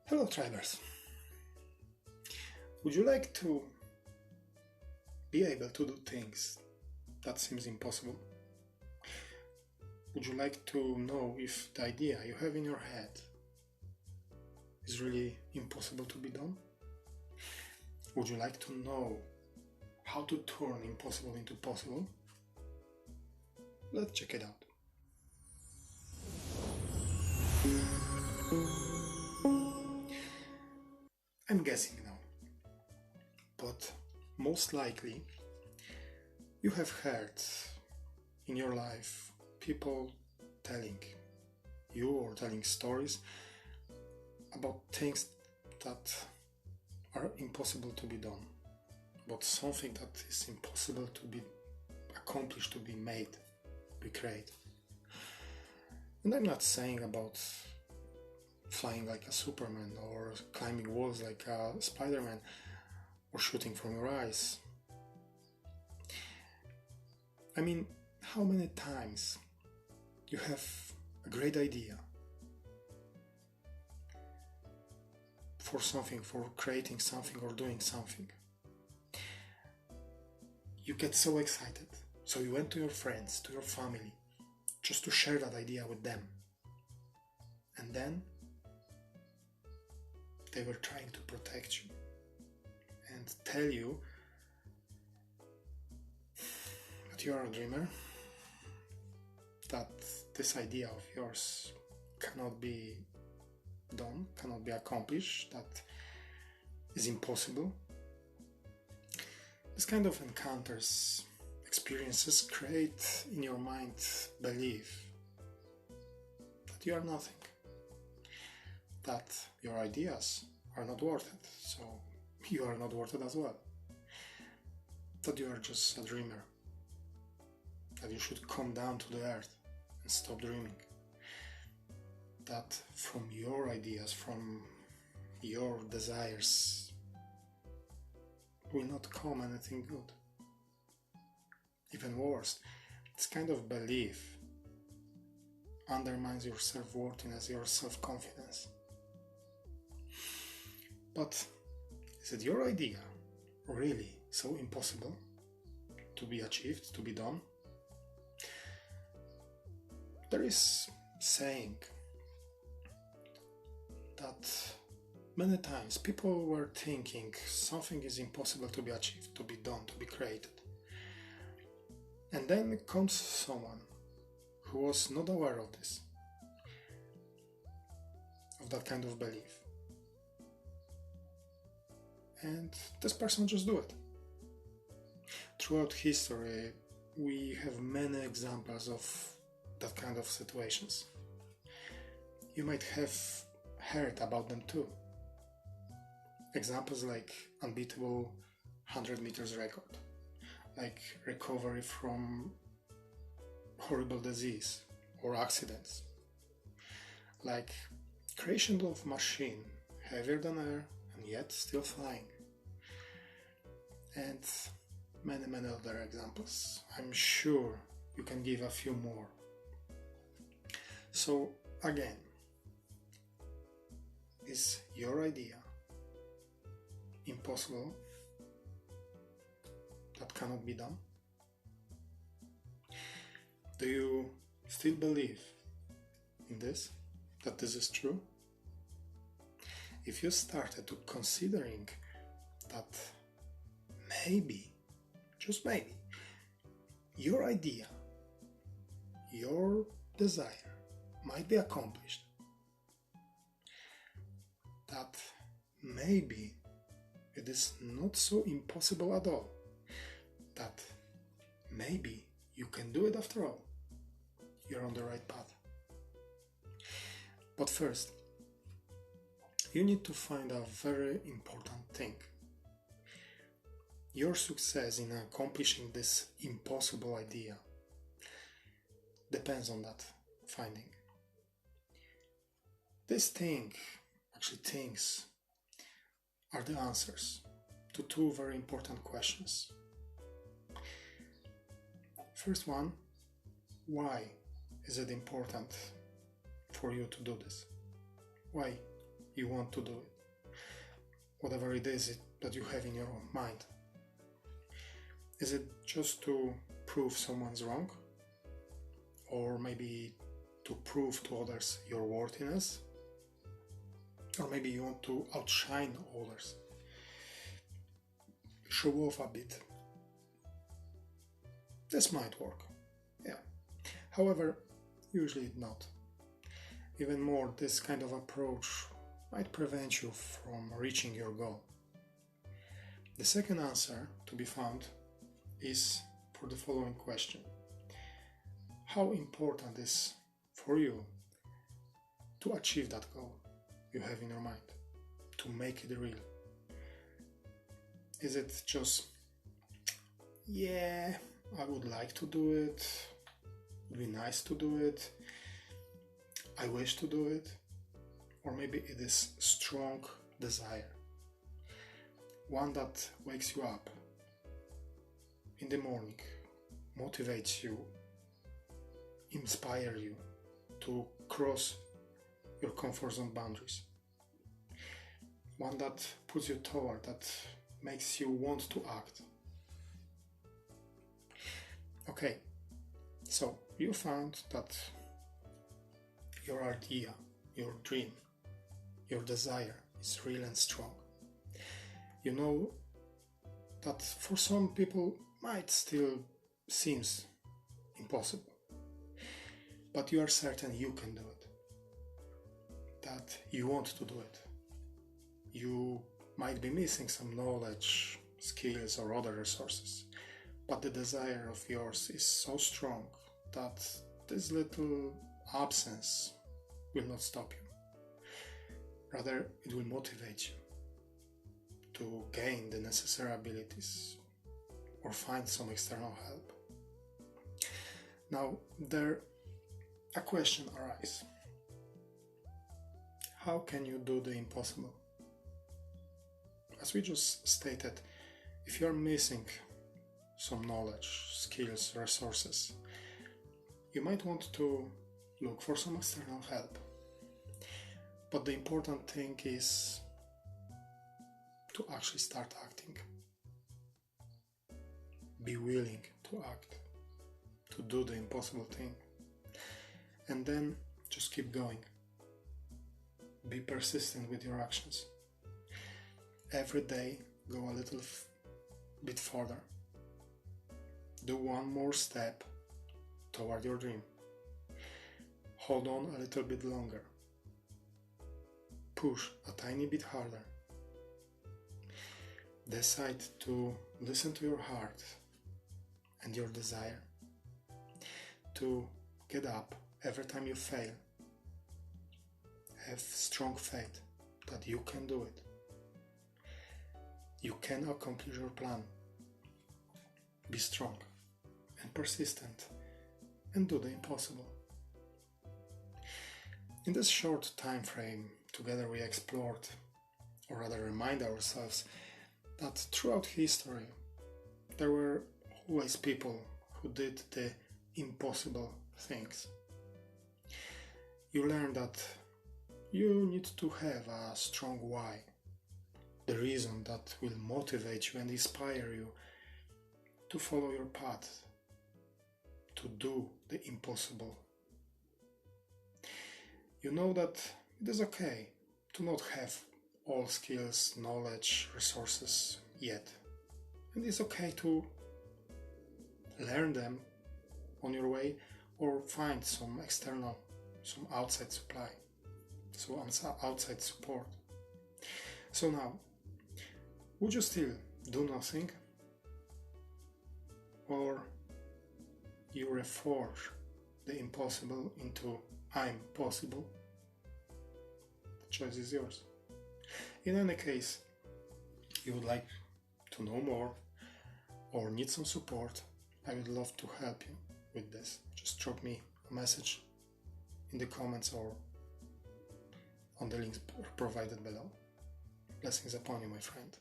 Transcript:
Hello, Tribers. Would you like to be able to do things that seems impossible? Would you like to know if the idea you have in your head is really impossible to be done? Would you like to know how to turn impossible into possible? Let's check it out. I'm guessing now, but most likely you have heard in your life people telling you or telling stories about things that are impossible to be done, about something that is impossible to be accomplished, to be made, be created. And I'm not saying about flying like a Superman or climbing walls like a Spider-Man or shooting from your eyes. I mean, how many times you have a great idea for something, for creating something or doing something. You get so excited, so you went to your friends, to your family, just to share that idea with them. And then they were trying to protect you and tell you that you are a dreamer, that this idea of yours cannot be done, cannot be accomplished, that is impossible. This kind of encounters, experiences create in your mind belief that you are nothing, that your ideas are not worth it, so you are not worth it as well, that you are just a dreamer, that you should come down to the earth and stop dreaming, that from your ideas, from your desires will not come anything good. Even worse, this kind of belief undermines your self-worthiness, your self-confidence. But is it your idea really so impossible to be achieved, to be done? There is saying that many times people were thinking something is impossible to be achieved, to be done, to be created. And then comes someone who was not aware of this, of that kind of belief. And this person just do it. Throughout history, we have many examples of that kind of situations. You might have heard about them too. Examples like unbeatable 100 meters record, like recovery from horrible disease or accidents, like creation of machine heavier than air and yet still flying, and many other examples. I'm sure you can give a few more. So again, is your idea impossible, that cannot be done? Do you still believe in this, that this is true? If you started to considering that maybe, just maybe, your idea, your desire might be accomplished, that maybe it is not so impossible at all, that maybe you can do it after all, you're on the right path. But first, you need to find a very important thing. Your success in accomplishing this impossible idea depends on that finding. This thing, actually things, are the answers to two very important questions. First one, why is it important for you to do this? Why you want to do it? Whatever it is that you have in your mind. Is it just to prove someone's wrong? Or maybe to prove to others your worthiness? Or maybe you want to outshine others, show off a bit. This might work, yeah. However, usually not. Even more, this kind of approach might prevent you from reaching your goal. The second answer to be found is for the following question. How important is for you to achieve that goal you have in your mind, to make it real? Is it just, yeah, I would like to do it, it would be nice to do it, I wish to do it? Or maybe it is strong desire, one that wakes you up in the morning, motivates you, inspires you to cross your comfort zone boundaries, one that puts you toward, that makes you want to act. Okay, so you found that your idea, your dream, your desire is real and strong. You know that for some people might still seems impossible, but you are certain you can do it, that you want to do it. You might be missing some knowledge, skills or other resources, but the desire of yours is so strong that this little absence will not stop you. Rather, it will motivate you to gain the necessary abilities or find some external help. Now, there a question arises. How can you do the impossible? As we just stated, if you're missing some knowledge, skills, resources, you might want to look for some external help. But the important thing is to actually start acting. Be willing to act, to do the impossible thing. And then just keep going. Be persistent with your actions. Every day, go a little bit further. Do one more step toward your dream. Hold on a little bit longer. Push a tiny bit harder. Decide to listen to your heart and your desire. To get up every time you fail. Have strong faith that you can do it. You can accomplish your plan. Be strong and persistent and do the impossible. In this short time frame, together we explored, or rather remind ourselves, that throughout history there were always people who did the impossible things. You learn that you need to have a strong why, the reason that will motivate you and inspire you to follow your path, to do the impossible. You know that it is okay to not have all skills, knowledge, resources yet. And it's okay to learn them on your way or find some external, some outside supply, some outside support. So now, would you still do nothing? Or you reforge the impossible into I'm possible? The choice is yours. In any case, you would like to know more or need some support, I would love to help you with this. Just drop me a message in the comments or on the links provided below. Blessings upon you, my friend.